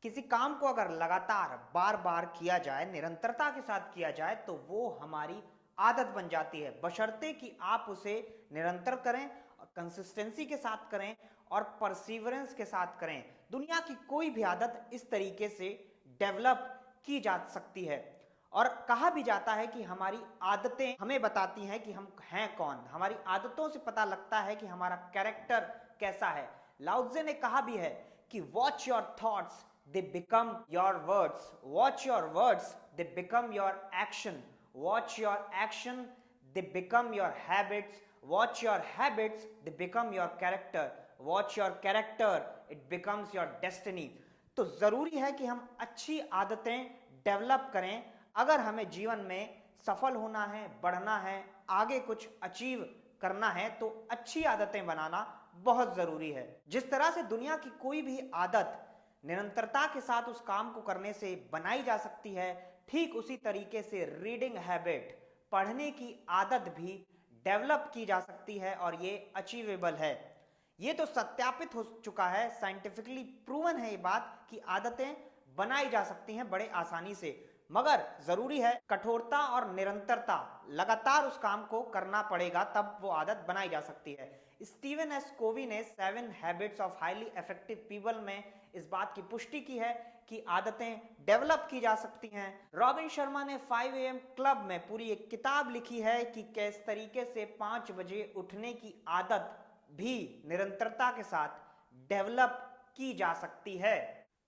किसी काम को अगर लगातार बार बार किया जाए, निरंतरता के साथ किया जाए, तो वो हमारी आदत बन जाती है, बशर्ते कि आप उसे निरंतर करें, कंसिस्टेंसी के साथ करें और परसीवरेंस के साथ करें। दुनिया की कोई भी आदत इस तरीके से डेवलप की जा सकती है। और कहा भी जाता है कि हमारी आदतें हमें बताती हैं कि हम हैं कौन। हमारी आदतों से पता लगता है कि हमारा कैरेक्टर कैसा है। लाओत्से ने कहा भी है कि watch your thoughts, they become your words, watch your words, they become your action, watch your action, they become your habits, watch your habits, they become your character, watch your character, it becomes your destiny. तो जरूरी है कि हम अच्छी आदतें develop करें अगर हमें जीवन में सफल होना है, बढ़ना है, आगे कुछ अचीव करना है, तो अच्छी आदतें बनाना बहुत जरूरी है। जिस तरह से दुनिया की कोई भी आदत निरंतरता के साथ उस काम को करने से बनाई जा सकती है, ठीक उसी तरीके से रीडिंग हैबिट, पढ़ने की आदत भी डेवलप की जा सकती है और ये अचीवेबल है। ये तो सत्यापित हो चुका है, साइंटिफिकली प्रूवन है ये बात कि आदतें बनाई जा सकती हैं बड़े आसानी से, मगर जरूरी है कठोरता और निरंतरता, लगातार उस काम को करना पड़ेगा, तब वो आदत बनाई जा सकती है। स्टीवन एस कोवी ने 7 habits of highly effective people में इस बात की पुष्टि की है कि आदतें डेवलप की जा सकती हैं। रॉबिन शर्मा ने 5 AM क्लब में पूरी एक किताब लिखी है कि किस तरीके से 5 बजे उठने की आदत भी निरंतरता के साथ डेवलप की जा सकती है।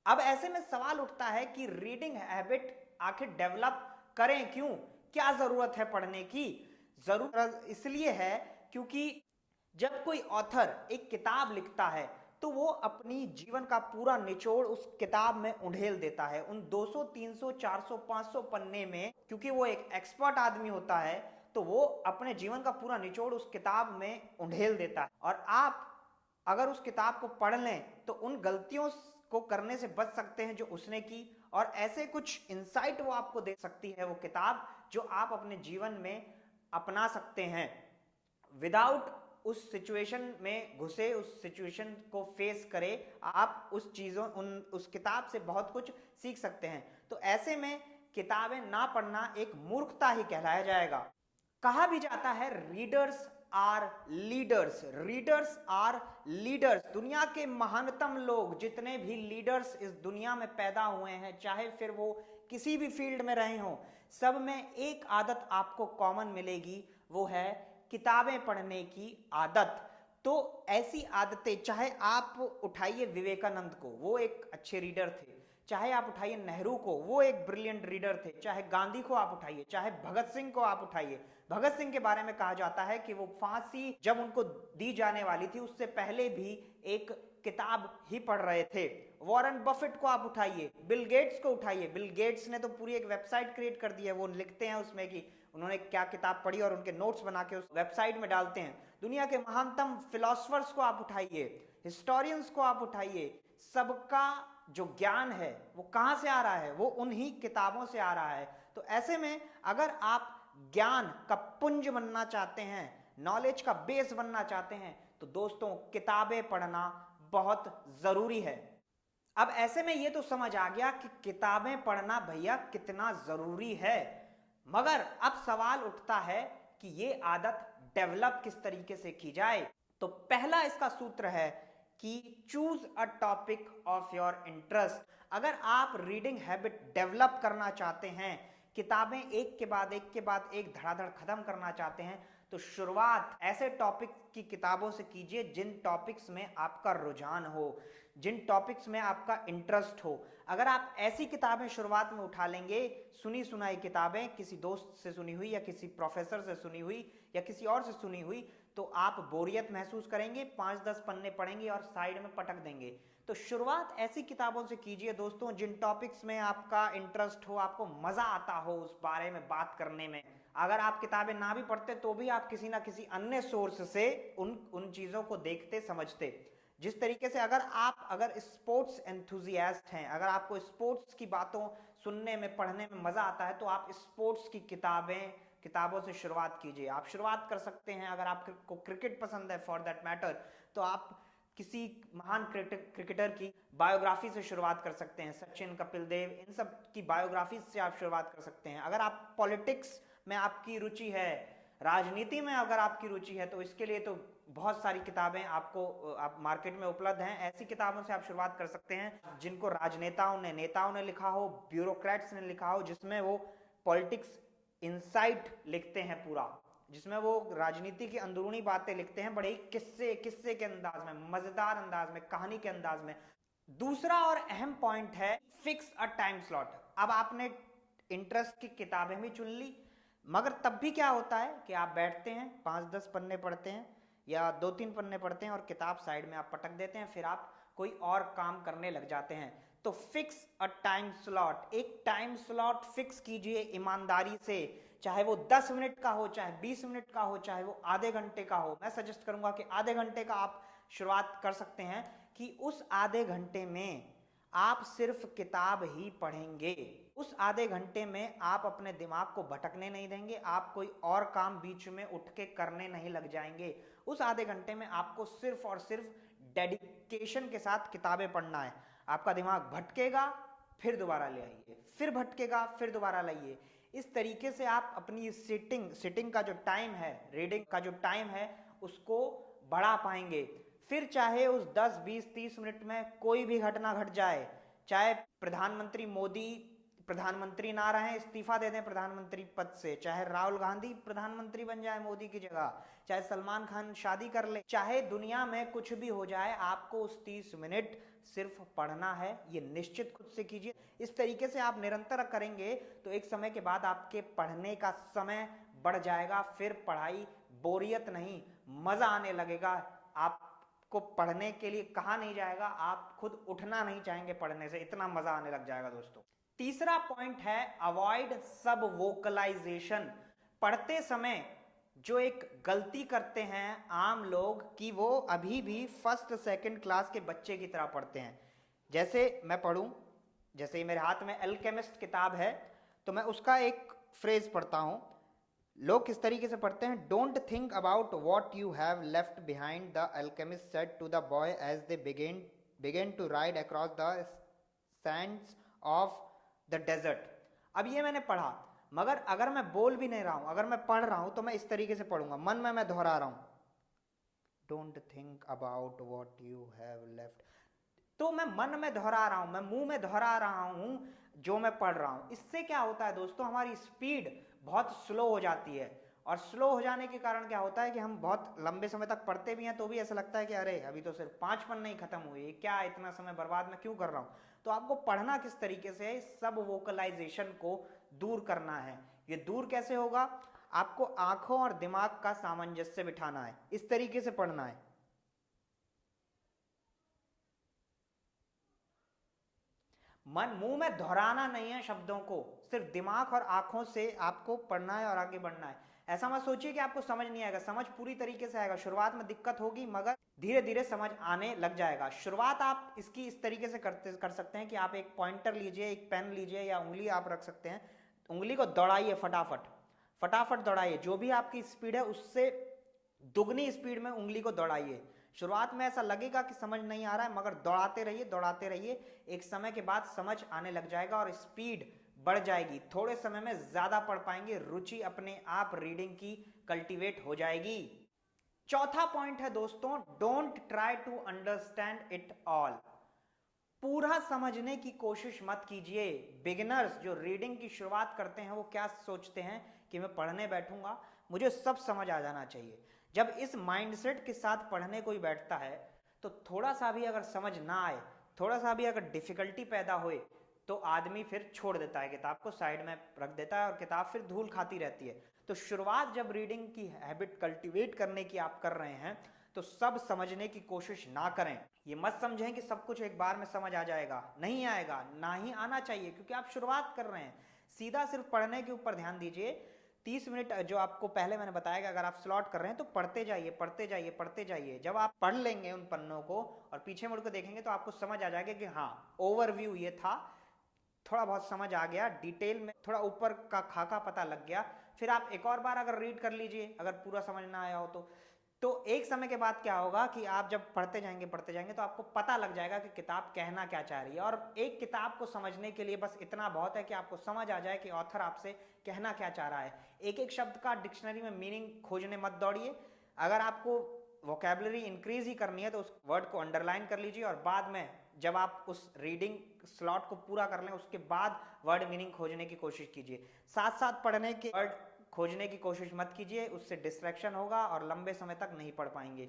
अब ऐसे में सवाल उठता है कि रीडिंग हैबिट आखिर डेवलप करें क्यों? क्या जरूरत है पढ़ने की? जरूरत इसलिए है क्योंकि जब कोई ऑथर एक किताब लिखता है तो वो अपनी जीवन का पूरा निचोड़ उस किताब में उंडेल देता है। उन 200, 300, 400, 500 पन्ने में, क्योंकि वो एक एक्सपर्ट आदमी होता है, तो वो अपने जीवन का पूरा निचोड़ उस किताब में उंडेल देता है। और आप अगर उस किताब को पढ़ लें तो उन गलतियों को करने से बच सकते हैं जो उसने की, और ऐसे कुछ इंसाइट वो आपको दे सकती है वो किताब, जो आप अपने जीवन में अपना सकते हैं। विदाउट उस सिचुएशन में घुसे, उस सिचुएशन को फेस करे, आप उस चीजों उस किताब से बहुत कुछ सीख सकते हैं। तो ऐसे में किताबें ना पढ़ना एक मूर्खता ही कहलाया जाएगा। कहा भी जाता है readers are leaders, readers are leaders. दुनिया के महानतम लोग, जितने भी लीडर्स इस दुनिया में पैदा हुए हैं, चाहे फिर वो किसी भी फील्ड में रहे हों, सब में एक आदत आपको कॉमन मिलेगी, वो है किताबें पढ़ने की आदत। तो ऐसी आदतें, चाहे आप उठाइए विवेकानंद को, वो एक अच्छे रीडर थे, चाहे आप उठाइए नेहरू को, वो एक ब्रिलियंट रीडर थे, चाहे गांधी को आप उठाइए, चाहे भगत सिंह को आप उठाइए। भगत सिंह के बारे में कहा जाता है कि वो फांसी जब उनको दी जाने वाली थी उससे पहले भी एक किताब ही पढ़ रहे थे। वॉरेन बफेट को आप उठाइए, बिल गेट्स को उठाइए। बिल गेट्स ने तो पूरी एक वेबसाइट क्रिएट कर दी है, वो लिखते हैं उसमें कि उन्होंने क्या किताब पढ़ी और उनके नोट्स बना के उस वेबसाइट में डालते हैं। दुनिया के महानतम फिलोसफर्स को आप उठाइए, हिस्टोरियंस को आप उठाइए, सबका जो ज्ञान है वो कहां से आ रहा है? वो उन्हीं किताबों से आ रहा है। तो ऐसे में अगर आप ज्ञान का पुंज बनना चाहते हैं, नॉलेज का बेस बनना चाहते हैं, तो दोस्तों किताबें पढ़ना बहुत जरूरी है। अब ऐसे में ये तो समझ आ गया कि किताबें पढ़ना भैया कितना जरूरी है, मगर अब सवाल उठता है कि ये आदत डेवलप किस तरीके से की जाए। तो पहला इसका सूत्र है कि choose a topic of your interest. अगर आप रीडिंग हैबिट डेवलप करना चाहते हैं, किताबें एक के बाद एक धड़ाधड़ खत्म करना चाहते हैं, तो शुरुआत ऐसे टॉपिक की किताबों से कीजिए जिन टॉपिक्स में आपका रुझान हो, जिन टॉपिक्स में आपका इंटरेस्ट हो। अगर आप ऐसी किताबें शुरुआत में उठा लेंगे, सुनी सुनाई किताबें, किसी दोस्त से सुनी हुई या किसी प्रोफेसर से सुनी हुई या किसी और से सुनी हुई, तो आप बोरियत महसूस करेंगे, 5-10 पन्ने पढ़ेंगे और साइड में पटक देंगे। तो शुरुआत ऐसी किताबों से कीजिए दोस्तों जिन टॉपिक्स में आपका इंटरेस्ट हो, आपको मजा आता हो उस बारे में बात करने में। अगर आप किताबें ना भी पढ़ते तो भी आप किसी ना किसी अन्य सोर्स से उन चीजों को देखते समझते। जिस तरीके से अगर स्पोर्ट्स एंथुजियास्ट हैं, अगर आपको स्पोर्ट्स की बातों सुनने में पढ़ने में मजा आता है, तो आप स्पोर्ट्स की किताबों से शुरुआत कीजिए। आप शुरुआत कर सकते हैं, अगर आपको क्रिकेट पसंद है फॉर दैट मैटर, तो आप किसी महान क्रिकेटर की बायोग्राफी से शुरुआत कर सकते हैं, सचिन, कपिल देव, इन सब की बायोग्राफी से आप शुरुआत कर सकते हैं। अगर आप पॉलिटिक्स में आपकी रुचि है, राजनीति में अगर आपकी रुचि है, तो इसके लिए तो बहुत सारी किताबें आपको आप मार्केट में उपलब्ध हैं। ऐसी किताबों से आप शुरुआत कर सकते हैं जिनको राजनेताओं ने, नेताओं ने लिखा हो, ब्यूरोक्रेट्स ने लिखा हो, जिसमें वो पॉलिटिक्स इनसाइट लिखते हैं पूरा, जिसमें वो राजनीति की अंदरूनी बातें लिखते हैं बड़े ही किस्से किस्से के अंदाज में, मजेदार अंदाज में, कहानी के अंदाज में। दूसरा और अहम पॉइंट है फिक्स अ टाइम स्लॉट। अब आपने इंटरेस्ट की किताबें भी चुन ली, मगर तब भी क्या होता है कि आप बैठते हैं, 5-10 पन्ने पढ़ते हैं या 2-3 पन्ने पढ़ते हैं और किताब साइड में आप पटक देते हैं, फिर आप कोई और काम करने लग जाते हैं। तो फिक्स अ टाइम स्लॉट, एक टाइम स्लॉट फिक्स कीजिए ईमानदारी से, चाहे वो 10 मिनट का हो, चाहे 20 मिनट का हो, चाहे वो आधे घंटे का हो। मैं सजेस्ट करूंगा कि आधे घंटे का आप शुरुआत कर सकते हैं कि उस आधे घंटे में आप सिर्फ किताब ही पढ़ेंगे। उस आधे घंटे में आप अपने दिमाग को भटकने नहीं देंगे, आप कोई और काम बीच में उठ के करने नहीं लग जाएंगे। उस आधे घंटे में आपको सिर्फ और सिर्फ डेडिकेशन के साथ किताबें पढ़ना है। आपका दिमाग भटकेगा, फिर दोबारा ले आइए, फिर भटकेगा, फिर दोबारा लाइए। इस तरीके से आप अपनी सिटिंग का जो टाइम है, रीडिंग का जो टाइम है, उसको बढ़ा पाएंगे। फिर चाहे उस 10, 20, 30 मिनट में कोई भी घटना घट जाए, चाहे प्रधानमंत्री मोदी प्रधानमंत्री ना रहे, इस्तीफा दे दें प्रधानमंत्री पद से, चाहे राहुल गांधी प्रधानमंत्री बन जाए मोदी की जगह, चाहे सलमान खान शादी कर ले, चाहे दुनिया में कुछ भी हो जाए, आपको उस 30 मिनट सिर्फ पढ़ना है। ये निश्चित खुद से कीजिए। इस तरीके से आप निरंतर करेंगे तो एक समय के बाद आपके पढ़ने का समय बढ़ जाएगा। फिर पढ़ाई बोरियत नहीं, मजा आने लगेगा। आपको पढ़ने के लिए कहा नहीं जाएगा, आप खुद उठना नहीं चाहेंगे पढ़ने से, इतना मजा आने लग जाएगा दोस्तों। तीसरा पॉइंट है अवॉइड सब वोकलाइजेशन। पढ़ते समय जो एक गलती करते हैं आम लोग कि वो अभी भी फर्स्ट सेकंड क्लास के बच्चे की तरह पढ़ते हैं। जैसे मैं पढ़ूं, जैसे मेरे हाथ में अल्केमिस्ट किताब है, तो मैं उसका एक फ्रेज पढ़ता हूं। लोग किस तरीके से पढ़ते हैं, don't think about what you have left behind, the alchemist said to the boy as they begin to ride across the sands of the desert. अब ये मैंने पढ़ा, मगर अगर मैं बोल भी नहीं रहा हूं, अगर मैं पढ़ रहा हूं तो मैं इस तरीके से पढ़ूंगा, मन में मैं दोहरा रहा हूं, don't think about what you have left. तो मैं मन में दोहरा रहा हूं, मैं मुंह में दोहरा रहा हूं जो मैं पढ़ रहा हूं। इससे क्या होता है दोस्तों, हमारी स्पीड बहुत स्लो हो जाती है, और स्लो हो जाने के कारण क्या होता है कि हम बहुत लंबे समय तक पढ़ते भी हैं तो भी ऐसा लगता है कि अरे अभी तो सिर्फ 5 पन्ने ही खत्म हुए, क्या इतना समय बर्बाद मैं क्यों कर रहा हूं। तो आपको पढ़ना किस तरीके से है, सब वोकलाइजेशन को दूर करना है। ये दूर कैसे होगा, आपको आंखों और दिमाग का सामंजस्य बिठाना है, इस तरीके से पढ़ना है। मन मुंह में दोहराना नहीं है शब्दों को, सिर्फ दिमाग और आंखों से आपको पढ़ना है और आगे बढ़ना है। ऐसा मत सोचिए कि आपको समझ नहीं आएगा, समझ पूरी तरीके से आएगा। शुरुआत में दिक्कत होगी मगर धीरे धीरे समझ आने लग जाएगा। शुरुआत आप इसकी इस तरीके से कर सकते हैं कि आप एक पॉइंटर लीजिए, एक पेन लीजिए, या उंगली आप रख सकते हैं, उंगली को दौड़ाइए, फटाफट फटाफट दौड़ाइए, जो भी आपकी स्पीड है उससे दुगनी स्पीड में उंगली को दौड़ाइए। शुरुआत में ऐसा लगेगा कि समझ नहीं आ रहा है, मगर दौड़ाते रहिए, दौड़ाते रहिए, एक समय के बाद समझ आने लग जाएगा और स्पीड बढ़ जाएगी। थोड़े समय में ज्यादा पढ़ पाएंगे, रुचि अपने आप रीडिंग की कल्टीवेट हो जाएगी। चौथा पॉइंट है दोस्तों, don't try to understand it all. पूरा समझने की कोशिश मत कीजिए। बिगिनर्स जो रीडिंग की शुरुआत करते हैं वो क्या सोचते हैं कि मैं पढ़ने बैठूंगा, मुझे सब समझ आ जाना चाहिए। जब इस माइंडसेट के साथ पढ़ने कोई बैठता है तो थोड़ा सा भी अगर समझ ना आए, थोड़ा सा भी अगर डिफिकल्टी पैदा होए, तो आदमी फिर छोड़ देता है, किताब को साइड में रख देता है और किताब फिर धूल खाती रहती है। तो शुरुआत जब रीडिंग की हैबिट कल्टीवेट करने की आप कर रहे हैं तो सब समझने की कोशिश ना करें। ये मत समझें कि सब कुछ एक बार में समझ आ जाएगा, नहीं आएगा, ना ही आना चाहिए, क्योंकि आप शुरुआत कर रहे हैं। सीधा सिर्फ पढ़ने के ऊपर ध्यान दीजिए। 30 मिनट जो आपको पहले मैंने बताया कि अगर आप स्लॉट कर रहे हैं तो पढ़ते जाइए, पढ़ते जाइए, पढ़ते जाइए। जब आप पढ़ लेंगे उन पन्नों को और पीछे मुड़ कर देखेंगे तो आपको समझ आ जाएगा कि हाँ, ओवरव्यू ये था, थोड़ा बहुत समझ आ गया, डिटेल में थोड़ा ऊपर का खाका पता लग गया। फिर आप एक और बार अगर रीड कर लीजिए, अगर पूरा समझ ना आया हो तो तो एक समय के बाद क्या होगा कि आप जब पढ़ते जाएंगे तो आपको पता लग जाएगा कि किताब कहना क्या चाह रही है। और एक किताब को समझने के लिए बस इतना बहुत है कि आपको समझ आ जाए कि ऑथर आपसे कहना क्या चाह रहा है। एक एक शब्द का डिक्शनरी में मीनिंग खोजने मत दौड़िए। अगर आपको वोकैबुलरी इंक्रीज ही करनी है तो उस वर्ड को अंडरलाइन कर लीजिए, और बाद में जब आप उस रीडिंग स्लॉट को पूरा कर लें उसके बाद वर्ड मीनिंग खोजने की कोशिश कीजिए। साथ साथ पढ़ने के वर्ड खोजने की कोशिश मत कीजिए, उससे डिस्ट्रैक्शन होगा और लंबे समय तक नहीं पढ़ पाएंगे।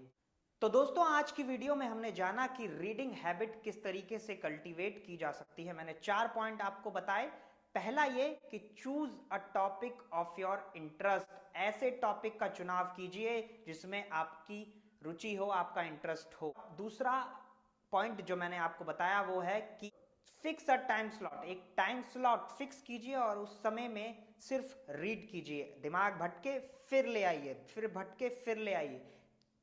तो दोस्तों, आज की वीडियो में हमने जाना कि रीडिंग हैबिट किस तरीके से कल्टीवेट की जा सकती है। मैंने 4 पॉइंट आपको बताए। पहला ये कि choose a topic of your interest, ऐसे टॉपिक का चुनाव कीजिए जिसमें आपकी रुचि हो, आपका इंटरेस्ट हो। दूसरा पॉइंट जो मैंने आपको बताया वो है कि फिक्स अ टाइम स्लॉट, एक टाइम स्लॉट फिक्स कीजिए और उस समय में सिर्फ रीड कीजिए। दिमाग भटके फिर ले आइए, फिर भटके फिर ले आइए।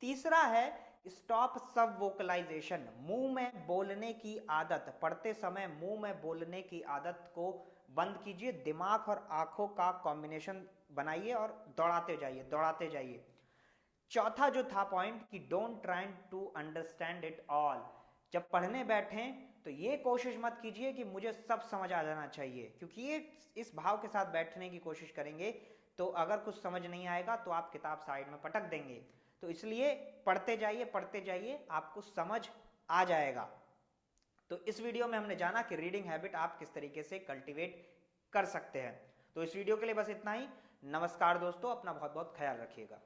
तीसरा है स्टॉप सब वोकलाइजेशन, मुंह में बोलने की आदत, पढ़ते समय मुंह में बोलने की आदत को बंद कीजिए। दिमाग और आंखों का कॉम्बिनेशन बनाइए और दौड़ाते जाइए, दौड़ाते जाइए। चौथा जो था पॉइंट कि don't try to understand it all, जब पढ़ने बैठें तो ये कोशिश मत कीजिए कि मुझे सब समझ आ जाना चाहिए, क्योंकि ये इस भाव के साथ बैठने की कोशिश करेंगे तो अगर कुछ समझ नहीं आएगा तो आप किताब साइड में पटक देंगे। तो इसलिए पढ़ते जाइए, आपको समझ आ जाएगा। तो इस वीडियो में हमने जाना कि रीडिंग हैबिट आप किस तरीके से कल्टीवेट कर सकते हैं। तो इस वीडियो के लिए बस इतना ही। नमस्कार दोस्तों, अपना बहुत बहुत ख्याल रखिएगा।